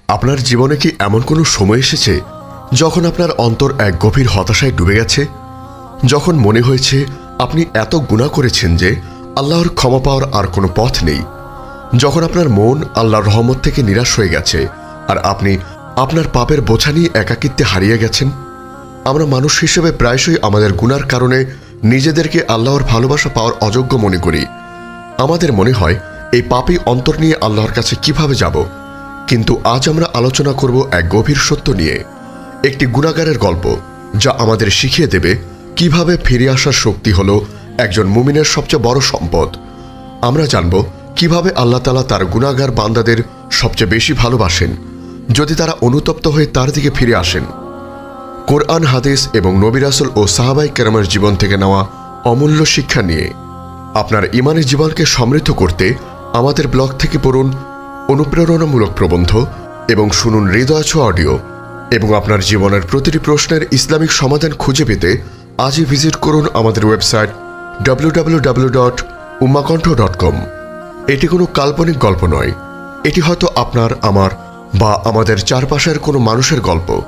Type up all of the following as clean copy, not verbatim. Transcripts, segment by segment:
আপনার জীবনে কি এমন কোনো সময় এসেছে যখন আপনার অন্তর এক গভীর হতাশায় ডুবে গেছে, যখন মনে হয়েছে আপনি এত গুনাহ করেছেন যে আল্লাহর ক্ষমা পাওয়ার আর কোনো পথ নেই, যখন আপনার মন আল্লাহর রহমত থেকে নিরাশ হয়ে গেছে আর আপনি আপনার পাপের বোঝা নিয়ে একাকিত্বে হারিয়ে গেছেন? আমরা মানুষ হিসেবে প্রায়শই আমাদের গুনার কারণে নিজেদেরকে আল্লাহর ভালোবাসা পাওয়ার অযোগ্য মনে করি। আমাদের মনে হয় এই পাপী অন্তর নিয়ে আল্লাহর কাছে কিভাবে যাব। কিন্তু আজ আমরা আলোচনা করব এক গভীর সত্য নিয়ে, একটি গুনাহগারের গল্প যা আমাদের শিখিয়ে দেবে কিভাবে ফিরে আসার শক্তি হলো একজন মুমিনের সবচেয়ে বড় সম্পদ। আমরা জানব কিভাবে আল্লাহ তাআলা তার গুনাহগার বান্দাদের সবচেয়ে বেশি ভালোবাসেন যদি তারা অনুতপ্ত হয়ে তার দিকে ফিরে আসেন। কোরআন, হাদিস এবং নবী রাসূল ও সাহাবায়ে কেরামের জীবন থেকে নেওয়া অমূল্য শিক্ষা নিয়ে আপনার ঈমানী জীবনকে সমৃদ্ধ করতে আমাদের ব্লগ থেকে পড়ুন অনুপ্রেরণামূলক প্রবন্ধ এবং শুনুন হৃদয় ছোঁয়া অডিও। এবং আপনার জীবনের প্রতিটি প্রশ্নের ইসলামিক সমাধান খুঁজে পেতে আজই ভিজিট করুন আমাদের ওয়েবসাইট www.ummahkonth.com। এটি কোনো কাল্পনিক গল্প নয়, এটি হয়তো আপনার, আমার বা আমাদের চারপাশের কোনো মানুষের গল্প।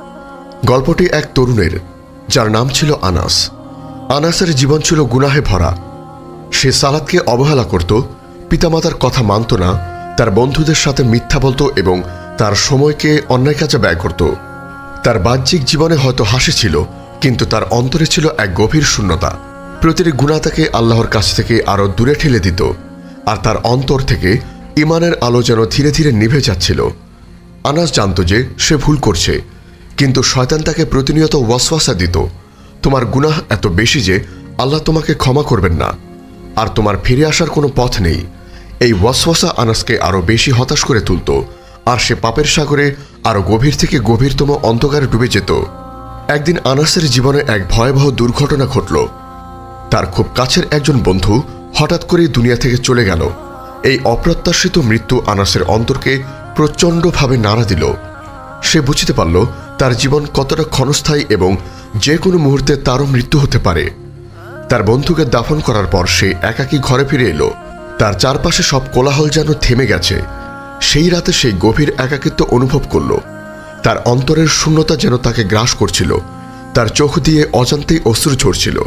গল্পটি এক তরুণের, যার নাম ছিল আনাস। আনাসের জীবন ছিল গুনাহে ভরা। সে সালাতকে অবহেলা করত, পিতামাতার কথা মানত না, তার বন্ধুদের সাথে মিথ্যা বলত এবং তার সময়কে অন্যায় কাজে ব্যয় করত। তার বাহ্যিক জীবনে হয়তো হাসি ছিল, কিন্তু তার অন্তরে ছিল এক গভীর শূন্যতা। প্রতিটি গুনাহ তাকে আল্লাহর কাছ থেকে আরও দূরে ঠেলে দিত, আর তার অন্তর থেকে ঈমানের আলো যেন ধীরে ধীরে নিভে যাচ্ছিল। আনাস জানত যে সে ভুল করছে, কিন্তু শয়তান তাকে প্রতিনিয়ত ওয়াসওয়াসা দিত, তোমার গুনাহ এত বেশি যে আল্লাহ তোমাকে ক্ষমা করবেন না, আর তোমার ফিরে আসার কোনো পথ নেই। এই ওয়াসওয়াসা আনাসকে আরও বেশি হতাশ করে তুলত, আর সে পাপের সাগরে আরও গভীর থেকে গভীরতম অন্ধকারে ডুবে যেত। একদিন আনাসের জীবনে এক ভয়াবহ দুর্ঘটনা ঘটল। তার খুব কাছের একজন বন্ধু হঠাৎ করেই দুনিয়া থেকে চলে গেল। এই অপ্রত্যাশিত মৃত্যু আনাসের অন্তরকে প্রচণ্ডভাবে নাড়া দিল। সে বুঝতে পারল তার জীবন কতটা ক্ষণস্থায়ী এবং যে কোনো মুহূর্তে তারও মৃত্যু হতে পারে। তার বন্ধুকে দাফন করার পর সে একাকী ঘরে ফিরে এলো। তার চারপাশে সব কোলাহল যেন থেমে গেছে। সেই রাতে সেই গভীর একাকিত্ব অনুভব করল। তার অন্তরের শূন্যতা যেন তাকে গ্রাস করছিল। তার চোখ দিয়ে অজান্তেই অশ্রু ঝরছিল।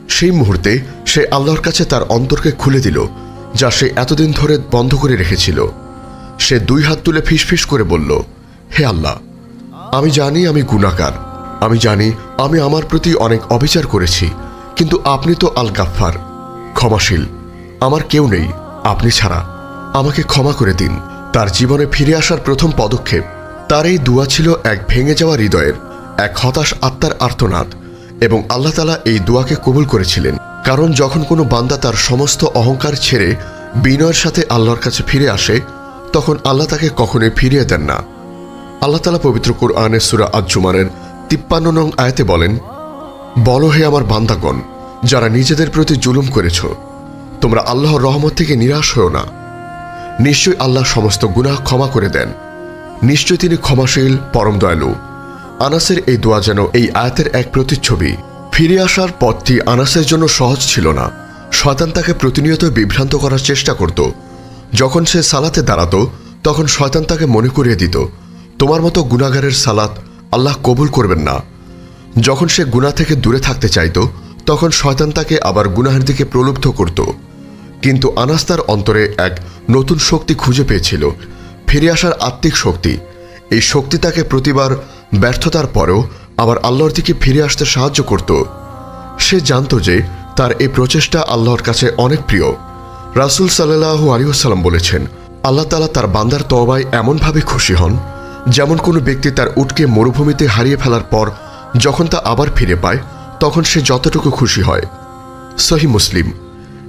সেই মুহূর্তে সে আল্লাহর কাছে তার অন্তরকে খুলে দিল, যা সে এতদিন ধরে বন্ধ করে রেখেছিল। সে দুই হাত তুলে ফিসফিস করে বলল, হে আল্লাহ, আমি জানি আমি গুনাহগার। আমি জানি আমি আমার প্রতি অনেক অবিচার করেছি, কিন্তু আপনি তো আল গাফফার, ক্ষমাশীল। আমার কেউ নেই আপনি ছাড়া, আমাকে ক্ষমা করে দিন। তার জীবনে ফিরে আসার প্রথম পদক্ষেপ। তার এই দোয়া ছিল এক ভেঙে যাওয়া হৃদয়ের, এক হতাশ আত্মার আর্তনাদ, এবং আল্লাহ তাআলা এই দোয়াকে কবুল করেছিলেন। কারণ যখন কোনো বান্দা তার সমস্ত অহংকার ছেড়ে বিনয়ের সাথে আল্লাহর কাছে ফিরে আসে, তখন আল্লাহ তাকে কখনোই ফিরিয়ে দেন না। আল্লাহ তাআলা পবিত্র কোরআনের সূরা আজ-জুমারের 53 নং আয়াতে বলেন, বলো হে আমার বান্দাগণ, যারা নিজেদের প্রতি জুলুম করেছ, তোমরা আল্লাহর রহমত থেকে নিরাশ হও না। নিশ্চয়ই আল্লাহ সমস্ত গুনাহ ক্ষমা করে দেন। নিশ্চয়ই তিনি ক্ষমাশীল, পরম দয়ালু। আনাসের এই দোয়া যেন এই আয়াতের এক প্রতিচ্ছবি। ফিরে আসার পথটি আনাসের জন্য সহজ ছিল না। শয়তান তাকে প্রতিনিয়ত বিভ্রান্ত করার চেষ্টা করত। যখন সে সালাতে দাঁড়াতো, তখন শয়তান তাকে মনে করিয়ে দিত, তোমার মতো গুনাহগারের সালাত আল্লাহ কবুল করবেন না। যখন সে গুনাহ থেকে দূরে থাকতে চাইত, তখন শয়তান তাকে আবার গুনাহের দিকে প্রলুব্ধ করত। কিন্তু আনাস তার অন্তরে এক নতুন শক্তি খুঁজে পেয়েছিল, ফিরে আসার আত্মিক শক্তি। এই শক্তি তাকে প্রতিবার ব্যর্থতার পরেও আবার আল্লাহর দিকে ফিরে আসতে সাহায্য করত। সে জানত যে তার এই প্রচেষ্টা আল্লাহর কাছে অনেক প্রিয়। রাসূল সাল্লাল্লাহু আলাইহি ওয়াসাল্লাম বলেছেন, আল্লাহ তাআলা তার বান্দার তওবায় এমনভাবে খুশি হন, যেমন কোনো ব্যক্তি তার উটকে মরুভূমিতে হারিয়ে ফেলার পর যখন তা আবার ফিরে পায়, তখন সে যতটুকু খুশি হয়। সহিহ মুসলিম।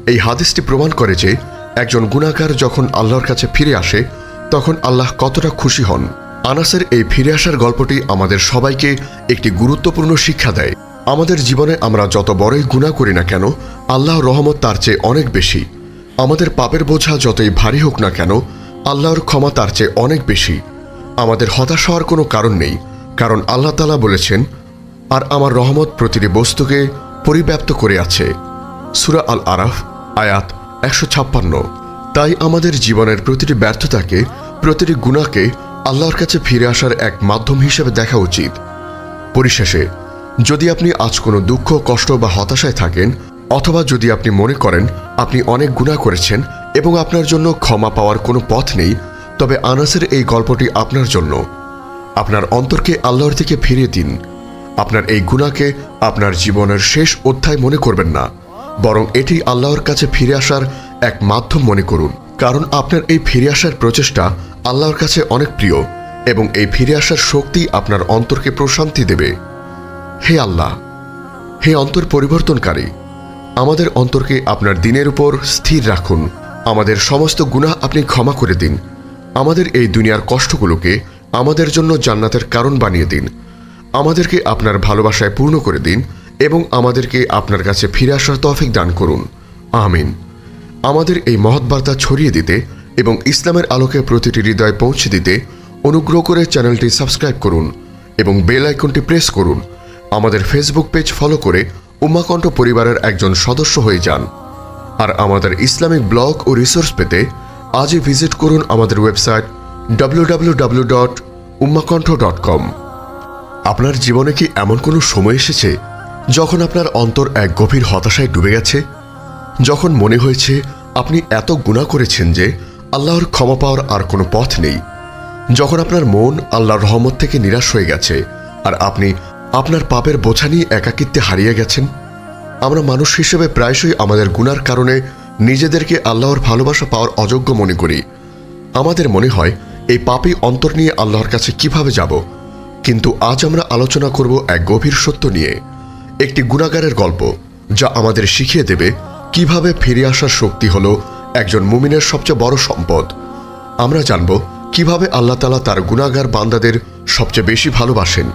এই হাদিসটি প্রমাণ করে যে একজন গুনাহগার যখন আল্লাহর কাছে ফিরে আসে, তখন আল্লাহ কতটা খুশি হন। আনাসের এই ফিরে আসার গল্পটি আমাদের সবাইকে একটি গুরুত্বপূর্ণ শিক্ষা দেয়। আমাদের জীবনে আমরা যত বড়ই গুনাহ করি না কেন, আল্লাহর রহমত তার চেয়ে অনেক বেশি। আমাদের পাপের বোঝা যতই ভারী হোক না কেন, আল্লাহর ক্ষমা তার চেয়ে অনেক বেশি। আমাদের হতাশ হওয়ার কোনো কারণ নেই, কারণ আল্লাহ তাআলা বলেছেন, আর আমার রহমত প্রতিটি বস্তুকে পরিব্যাপ্ত করে আছে। সূরা আল আরাফ আয়াত 156। তাই আমাদের জীবনের প্রতিটি ব্যর্থতাকে, প্রতিটি গুনাহকে আল্লাহর কাছে ফিরে আসার এক মাধ্যম হিসেবে দেখা উচিত। পরিশেষে যদি আপনি আজ কোনো দুঃখ, কষ্ট বা হতাশায় থাকেন, অথবা যদি আপনি মনে করেন আপনি অনেক গুনাহ করেছেন এবং আপনার জন্য ক্ষমা পাওয়ার কোনো পথ নেই, তবে আনাসের এই গল্পটি আপনার জন্য। আপনার অন্তরকে আল্লাহর দিকে ফিরিয়ে দিন। আপনার এই গুনাহকে আপনার জীবনের শেষ অধ্যায় মনে করবেন না, বরং এটি আল্লাহর কাছে ফিরে আসার এক মাধ্যম মনে করুন। কারণ আপনার এই ফিরে আসার প্রচেষ্টা আল্লাহর কাছে অনেক প্রিয় এবং এই ফিরে আসার শক্তি আপনার অন্তরকে প্রশান্তি দেবে। হে আল্লাহ, হে অন্তর পরিবর্তনকারী, আমাদের অন্তরকে আপনার দিনের উপর স্থির রাখুন। আমাদের সমস্ত গুনাহ আপনি ক্ষমা করে দিন। আমাদের এই দুনিয়ার কষ্টগুলোকে আমাদের জন্য জান্নাতের কারণ বানিয়ে দিন। আমাদেরকে আপনার ভালোবাসায় পূর্ণ করে দিন এবং আমাদেরকে আপনার কাছে ফিরে আসার তৌফিক দান করুন। আমিন। আমাদের এই মহৎ বার্তা ছড়িয়ে দিতে এবং ইসলামের আলোকে প্রতিটি হৃদয়ে পৌঁছে দিতে অনুগ্রহ করে চ্যানেলটি সাবস্ক্রাইব করুন এবং বেল আইকনটি প্রেস করুন। আমাদের ফেসবুক পেজ ফলো করে উম্মাহ কণ্ঠ পরিবারের একজন সদস্য হয়ে যান। আর আমাদের ইসলামিক ব্লগ ও রিসোর্স পেতে আজই ভিজিট করুন আমাদের ওয়েবসাইট www.ummahkontho.com। আপনার জীবনে কি এমন কোনো সময় এসেছে যখন আপনার অন্তর এক গভীর হতাশায় ডুবে গেছে? যখন মনে হয়েছে আপনি এত গুনাহ করেছেন যে আল্লাহর ক্ষমা পাওয়ার আর কোনো পথ নেই? যখন আপনার মন আল্লাহর রহমত থেকে নিরাশ হয়ে গেছে আর আপনি আপনার পাপের বোঝা নিয়ে একাকিত্বে হারিয়ে গেছেন? আমরা মানুষ হিসেবে প্রায়শই আমাদের গুনার কারণে নিজেদেরকে আল্লাহর ভালোবাসা পাওয়ার অযোগ্য মনে করি। আমাদের মনে হয় এই পাপী অন্তর নিয়ে আল্লাহর কাছে কিভাবে যাব। কিন্তু আজ আমরা আলোচনা করব এক গভীর সত্য নিয়ে, একটি গুনাহগারের গল্প, যা আমাদের শিখিয়ে দেবে কিভাবে ফিরে আসার শক্তি হলো একজন মুমিনের সবচেয়ে বড় সম্পদ। আমরা জানব কিভাবে আল্লাহ তাআলা তার গুনাহগার বান্দাদের সবচেয়ে বেশি ভালোবাসেন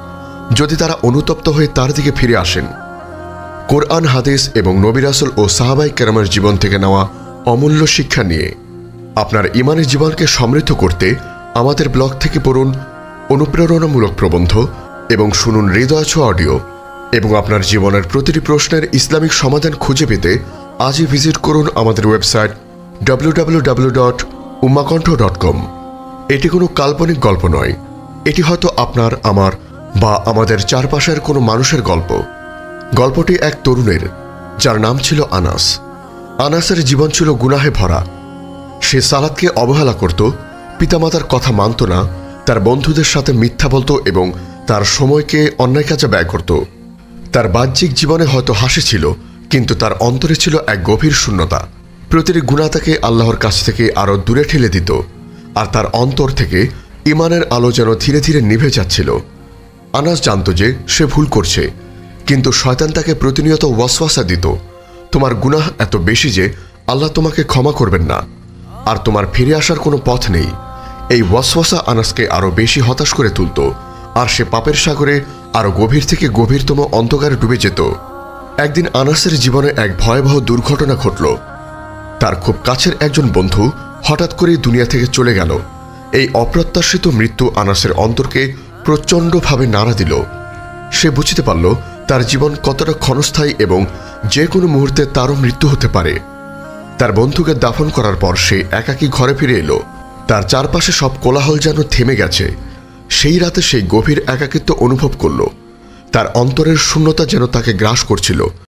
যদি তারা অনুতপ্ত হয়ে তার দিকে ফিরে আসেন। কোরআন, হাদিস এবং নবী রাসূল ও সাহাবায়ে কেরামের জীবন থেকে নেওয়া অমূল্য শিক্ষা নিয়ে আপনার ঈমানী জীবনকে সমৃদ্ধ করতে আমাদের ব্লগ থেকে পড়ুন অনুপ্রেরণামূলক প্রবন্ধ এবং শুনুন হৃদয় ছোঁয়া অডিও। এবং আপনার জীবনের প্রতিটি প্রশ্নের ইসলামিক সমাধান খুঁজে পেতে আজই ভিজিট করুন আমাদের ওয়েবসাইট www.ummahkontho.com। এটি কোনো কাল্পনিক গল্প নয়, এটি হয়তো আপনার, আমার বা আমাদের চারপাশের কোনো মানুষের গল্প। গল্পটি এক তরুণের, যার নাম ছিল আনাস। আনাসের জীবন ছিল গুনাহে ভরা। সে সালাতকে অবহেলা করত, পিতামাতার কথা মানত না, তার বন্ধুদের সাথে মিথ্যা বলত এবং তার সময়কে অন্যায় কাজে ব্যয় করত। তার বাহ্যিক জীবনে হয়তো হাসি ছিল, কিন্তু তার অন্তরে ছিল এক গভীর শূন্যতা। প্রতিটি গুনাহ তাকে আল্লাহর কাছ থেকে আরও দূরে ঠেলে দিত, আর তার অন্তর থেকে ঈমানের আলো যেন ধীরে ধীরে নিভে যাচ্ছিল। আনাস জানত যে সে ভুল করছে, কিন্তু শয়তান তাকে প্রতিনিয়ত ওয়াসওয়াসা দিত, তোমার গুনাহ এত বেশি যে আল্লাহ তোমাকে ক্ষমা করবেন না, আর তোমার ফিরে আসার কোনো পথ নেই। এই ওয়াসওয়াসা আনাসকে আরও বেশি হতাশ করে তুলত, আর সে পাপের সাগরে আরও গভীর থেকে গভীরতম অন্ধকারে ডুবে যেত। একদিন আনাসের জীবনে এক ভয়াবহ দুর্ঘটনা ঘটল। তার খুব কাছের একজন বন্ধু হঠাৎ করেই দুনিয়া থেকে চলে গেল। এই অপ্রত্যাশিত মৃত্যু আনাসের অন্তরকে প্রচণ্ডভাবে নাড়া দিল। সে বুঝতে পারল তার জীবন কতটা ক্ষণস্থায়ী এবং যে কোনো মুহূর্তে তারও মৃত্যু হতে পারে। তার বন্ধুকে দাফন করার পর সে একাকী ঘরে ফিরে এলো। তার চারপাশে সব কোলাহল যেন থেমে গেছে। সেই রাতে সেই গভীর একাকিত্ব অনুভব করল। তার অন্তরের শূন্যতা যেন তাকে গ্রাস করছিল।